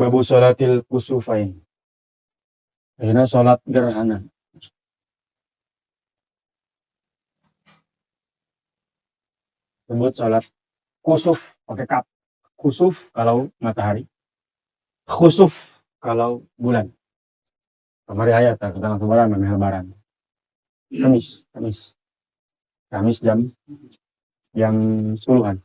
Babu sholatil kusufain. Ini sholat gerhana. Sebut sholat kusuf pakai kap. Kusuf kalau matahari. Khusuf kalau bulan. Kemarin ayat tentang lebaran dan lebaran. Kamis jam 10-an.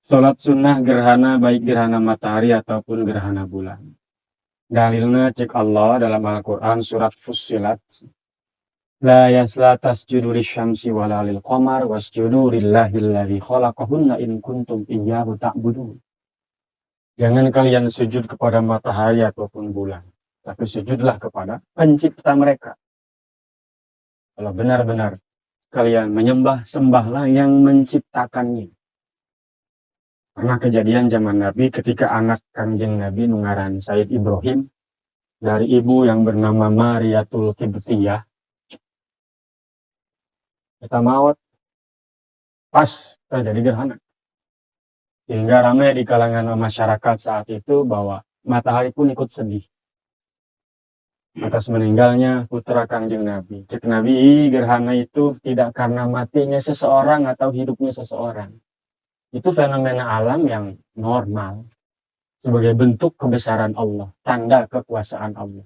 Sholat sunnah gerhana baik gerhana matahari ataupun gerhana bulan. Dalilnya cek Allah dalam Al-Quran surat Fussilat. La yasla tasjudu lisyamsi wala lil qamar wasjudu lillahilladzi khalaqahunna in kuntum iyyahu ta'budun. Jangan kalian sujud kepada matahari ataupun bulan, tapi sujudlah kepada pencipta mereka. Kalau benar-benar kalian menyembah, sembahlah yang menciptakannya. Pernah kejadian zaman Nabi ketika anak kanjeng Nabi nungaran Said Ibrahim dari ibu yang bernama Mariatul Qibtiyah. Kita maut pas terjadi gerhana. Sehingga ramai di kalangan masyarakat saat itu bahwa matahari pun ikut sedih atas meninggalnya putra kanjeng Nabi. Cek Nabi, gerhana itu tidak karena matinya seseorang atau hidupnya seseorang. Itu fenomena alam yang normal sebagai bentuk kebesaran Allah, tanda kekuasaan Allah.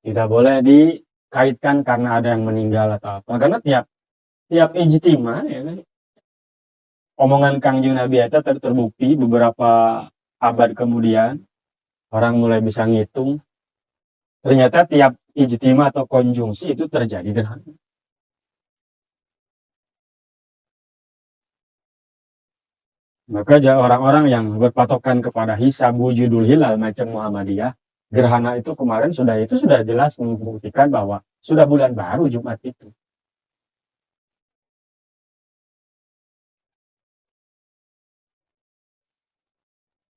Tidak boleh dikaitkan karena ada yang meninggal atau apa. Karena tiap ijtima ya kan, omongan kanjeng Nabi itu terbukti beberapa abad kemudian orang mulai bisa ngitung. Ternyata tiap ijtima atau konjungsi itu terjadi gerhana. Maka orang-orang yang berpatokan kepada hisab wujudul hilal macam Muhammadiyah, gerhana itu kemarin sudah jelas membuktikan bahwa sudah bulan baru Jumat itu.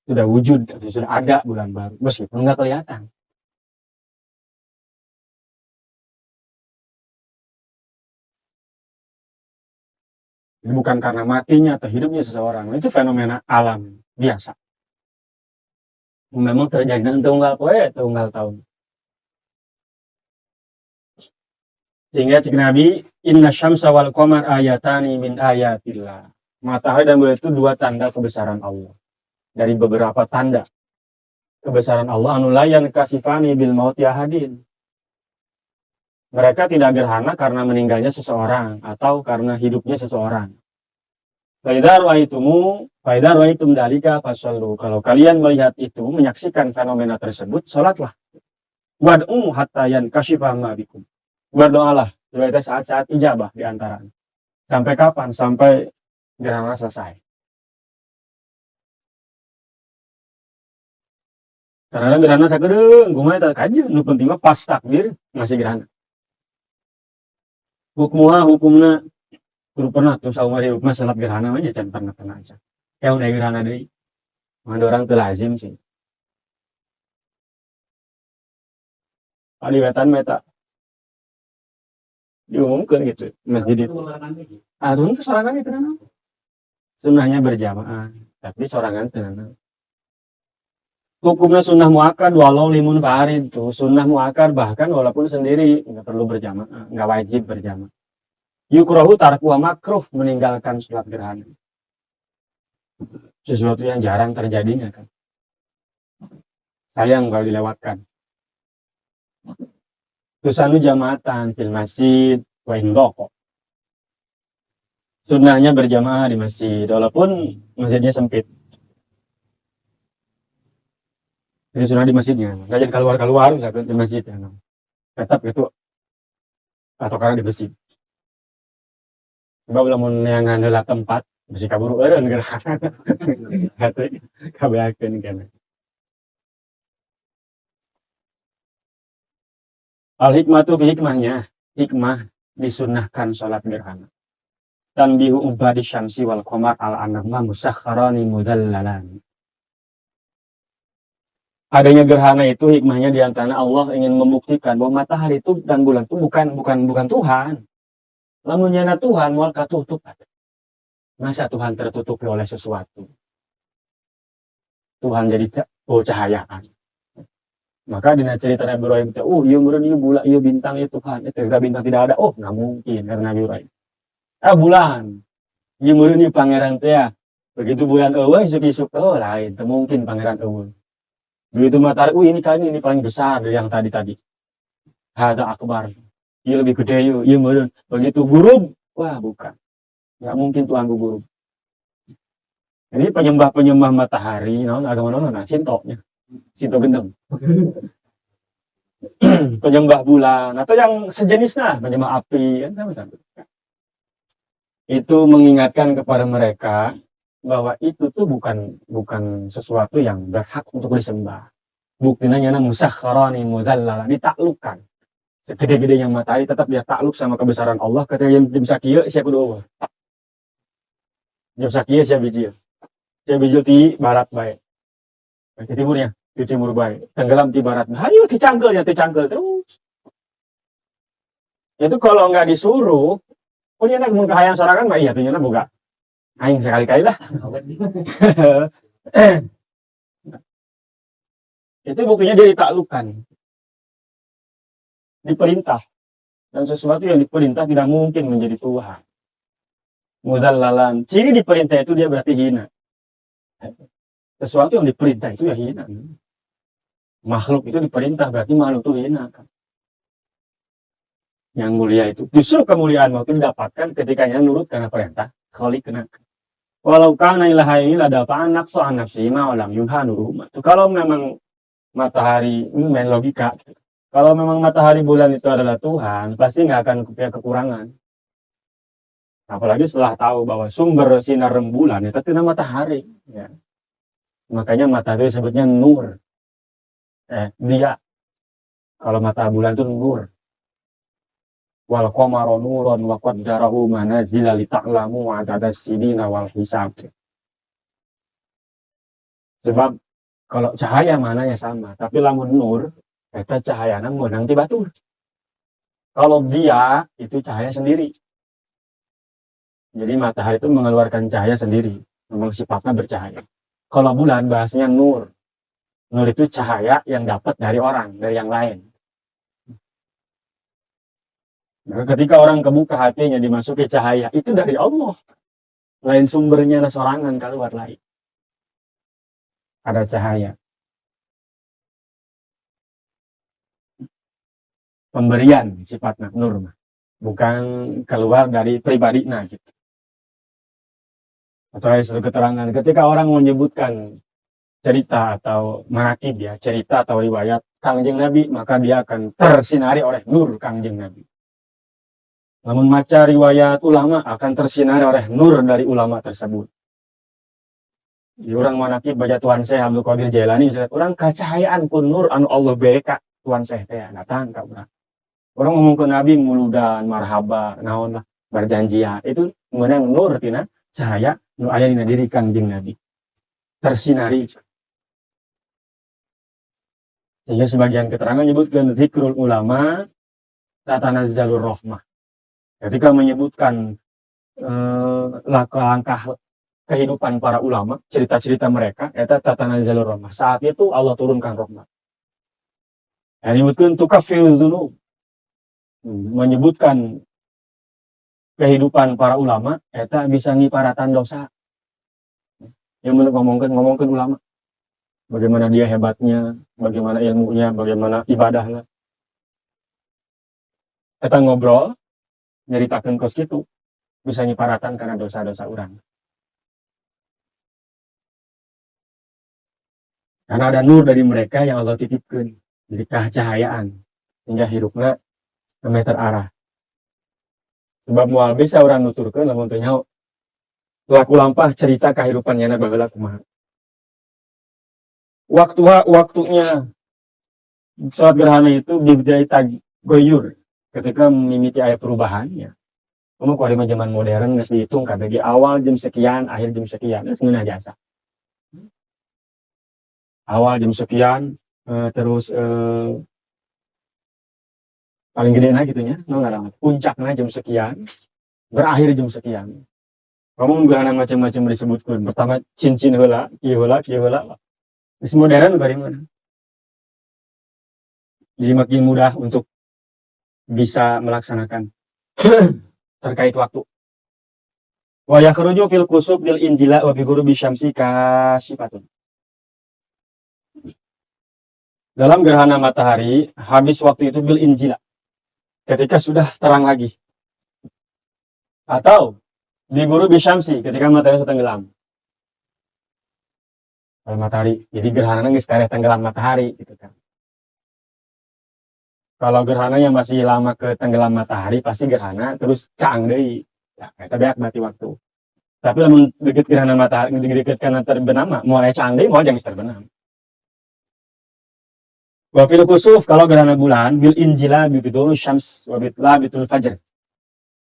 Sudah wujud, sudah ada bulan baru, meskipun nggak kelihatan. Ini bukan karena matinya atau hidupnya seseorang, itu fenomena alam biasa. Memang terjadi tunggal tahun. Sehingga cik Nabi, inna syamsa wal qamar ayatani min ayatillah. Matahari dan bulan itu dua tanda kebesaran Allah. Dari beberapa tanda kebesaran Allah, anulayan kasifani bil mauti ahadin. Mereka tidak gerhana karena meninggalnya seseorang atau karena hidupnya seseorang. Faidha ru'aitum dalika fasallu. Kalau kalian melihat itu, menyaksikan fenomena tersebut, salatlah. Wad'u hatta yankashifa ma bikum. Berdoalah, itu saat-saat ijabah di antara. Sampai kapan? Sampai gerhana selesai. Karena gerhana sakedeung, kumaha eta kajian, nu penting mah pas takbir masih gerhana. Hukumna kudu pernah tuh saumari hukumna salat gerhana mah nya can pernah aja. Ya udah gerhana deui. Mah orang teu lazim sih. Aliwetan meta diumumkan gitu masjid itu. Itu sorangan itu kan. Sunnahnya berjamaah, tapi sorangan tenan. Hukumnya sunnah muakkad walau limun farid tuh sunnah muakkad bahkan walaupun sendiri nggak perlu berjamaah, nggak wajib berjamaah. Yukrahu tarku makruh meninggalkan sholat gerhana. Sesuatu yang jarang terjadinya kan. Sayang kalau dilewatkan. Tusanu jamaatan fil masjid wa indoko. Sunnahnya berjamaah di masjid walaupun masjidnya sempit. Jadi sunnah di masjidnya, nggak jadi keluar di masjid ya. Tetap itu atau karena di masjid. Coba lamun neangan heula tempat bisi kaburu eureun gerhana. Hate kabeakeun kana. Al-hikmatu fi hikmahnya, hikmah disunnahkan sholat gerhana. Tanbihu ubadi syamsi wal qamar al-anama musakhkharani mudhallalan. Adanya gerhana itu hikmahnya diantara Allah ingin membuktikan bahwa matahari itu dan bulan itu bukan Tuhan. Lamun nyana Tuhan moal katutup. Masa Tuhan tertutupi oleh sesuatu? Tuhan jadi cahayaan. Maka dina cerita Nabi Ibrahim itu, iya meureun ieu bulan, ieu bintang, ieu Tuhan, itu bintang tidak ada. Oh, nggak mungkin karena Nabi Ibrahim. Bulan, ieu meureun ieu pangeran teh ya. Begitu bulan eueuh isuk-isuk, oh lain, teu mungkin pangeran eueuh. Begitu matahari, ini kali ini paling besar dari yang tadi. Hada akbar. Ieu lebih gede ieu meureun. Begitu gurub, wah bukan. Nggak mungkin Tuhan gurub. Jadi penyembah matahari, agama nah, Sinto gendeng. Penyembah bulan atau yang sejenisnya, penyembah api, sama-sama. Itu mengingatkan kepada mereka bahwa itu tuh bukan sesuatu yang berhak untuk disembah. Buktinya nyana musakharani mudallala, ditaklukkan. Segede-gedenya matahari tetap dia takluk sama kebesaran Allah. Ketika yang bisa kieu sia kudu eueuh. Yang bisa kieu sia bijil. Sia bijil ti barat bae. Di timurnya, di timur bae. Tenggelam di barat. Hayu dicangkel terus. Itu kalau nggak disuruh, punya nak mun kahayang sorangan mah iya tuh nyana boga. Aing sekali-kali lah. Itu buktinya dia ditaklukkan. Diperintah. Dan sesuatu yang diperintah tidak mungkin menjadi Tuhan. Muzallalan. Ciri diperintah itu dia berarti hina. Sesuatu yang diperintah itu ya hina. Makhluk itu diperintah berarti makhluk itu hina kan. Yang mulia itu. Justru kemuliaan waktu didapatkan ketika yang nurut karena perintah. Khalik kena. Walau kana ilaha ini ada apa anak so anak sima walam yunha nuruma. Kalau memang matahari, ini main logika. Gitu. Kalau memang matahari bulan itu adalah Tuhan, pasti nggak akan punya kekurangan. Apalagi setelah tahu bahwa sumber sinar rembulan itu nama matahari. Ya. Makanya matahari disebutnya nur. Dia. Kalau mata bulan itu nur. Wal qamara nuran wa qaddarahu manazila li ta'lamu adada sinina wal hisab. Sebab kalau cahaya mananya sama, tapi lamun nur eta cahayana meunang ti batur. Kalau dia itu cahaya sendiri. Jadi matahari itu mengeluarkan cahaya sendiri, memang sifatnya bercahaya. Kalau bulan bahasanya nur. Nur itu cahaya yang dapat dari orang, dari yang lain. Nah, ketika orang kebuka hatinya dimasuki cahaya, itu dari Allah. Lain sumbernya sorangan keluar lain. Ada cahaya. Pemberian sifatnya nur. Bukan keluar dari pribadi gitu. Atau suatu keterangan. Ketika orang menyebutkan cerita atau manakib ya, cerita atau riwayat Kangjeng Nabi, maka dia akan tersinari oleh nur Kangjeng Nabi. Namun maca riwayat ulama akan tersinari oleh nur dari ulama tersebut. Di orang manakib baca Tuan Syekh Abdul Qadir Jailani, orang kacahayaan pun nur anu Allah beka Tuan Syekh teh datang ka urang. Orang ngomong ke Nabi muludan marhaba naon lah berjanjian itu meunang nur tina cahaya nu aya dina diri Kangjeng Nabi. Tersinari. Sehingga sebagian keterangan menyebutkan zikrul ulama tatanazzalur rahmah. Ketika menyebutkan langkah kehidupan para ulama, cerita-cerita mereka, eta tatanazzalur rahmah. Saat itu Allah turunkan rahmat. Yang menyebutkan tukaffiruz dzunub. Menyebutkan kehidupan para ulama, eta bisa ngiparatan dosa. Yang ngomongkan ulama. Bagaimana dia hebatnya, bagaimana ilmunya, bagaimana ibadahnya. Eta ngobrol, nyeritakan kos gitu, bisa nyiparatan karena dosa-dosa orang. Karena ada nur dari mereka yang Allah titipkan, jadi cahayaan, hingga hidupnya meter arah. Sebab mual bisa orang nuturkan, lamun teu nyaho laku lampah cerita kehidupannya baheula kumaha. Waktunya salat gerhana itu bibdai tagoyur, ketika mimiti ayat perubahannya. Kamu kalau di zaman modern nggak dihitung kabeh di awal jam sekian, akhir jam sekian, itu sebenarnya jasa. Awal jam sekian, terus paling gede nah gitunya, puncaknya jam sekian, berakhir jam sekian. Kamu gerhana macam-macam disebutkan. Pertama cincin heula, kieu heula, kieu heula. Geus modern bari mana. Jadi makin mudah untuk bisa melaksanakan terkait waktu. Wa yakhruju fil kusuf bil injila wa bi ghurubi syamsi kasyifatun. Dalam gerhana matahari habis waktu itu bil injila. Ketika sudah terang lagi. Atau bi ghurubi syamsi ketika matahari sudah tenggelam. Matahari. Jadi gerhana geus kareh tenggelam matahari gitu kan. Kalau gerhana yang masih lama ke tenggelam matahari pasti gerhana terus caang deui. Ya, eta beak berarti waktu. Tapi lamun deket gerhana matahari deket kana terbenam mah moal caang deui moal geus terbenam. Wa fil kusuf kalau gerhana bulan bil injila bi bidul syams wa bitla bitul fajr.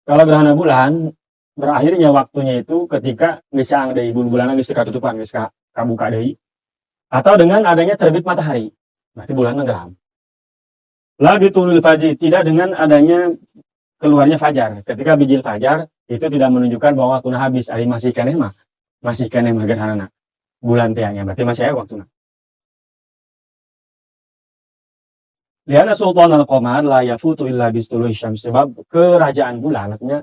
Kalau gerhana bulan berakhirnya waktunya itu ketika geus caang deui bulan geus katutupan geus kabuka deui atau dengan adanya terbit matahari. Berarti bulan tenggelam. La bitulul fajr, tidak dengan adanya keluarnya fajar. Ketika bijil fajar itu tidak menunjukkan bahwa waktunya habis. Ari masih keneh mah gerhana bulan teh nya berarti masih aya waktuna. Liana sultan al-qamar la yafutu illa bistuluhi syams, sebab kerajaan bulan artinya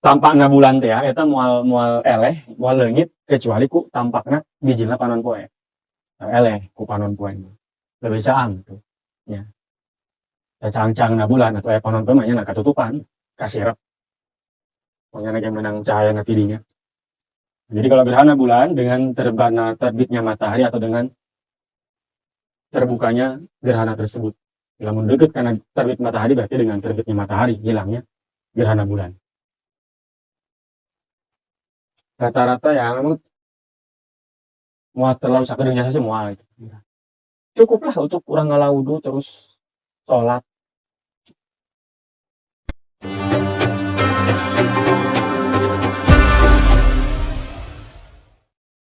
tampakna bulan teh eta moal eleh moal leungit kecuali ku tampakna bijilna panon poe. Eleh ku panon poe. Leuwih caang gitu. Ya. Cang-cangna bulan atau aya panon poe mah nya katutupan, kasirep. Pokoknya yang menang cahaya tidinya. Jadi kalau gerhana bulan dengan terbitnya matahari atau dengan terbukanya gerhana tersebut. Namun dekat karena terbit matahari berarti dengan terbitnya matahari hilangnya gerhana bulan. Rata-rata ya memang mual terlalu sakedengnya saja mual itu. Cukuplah untuk kurang ngalaudu terus sholat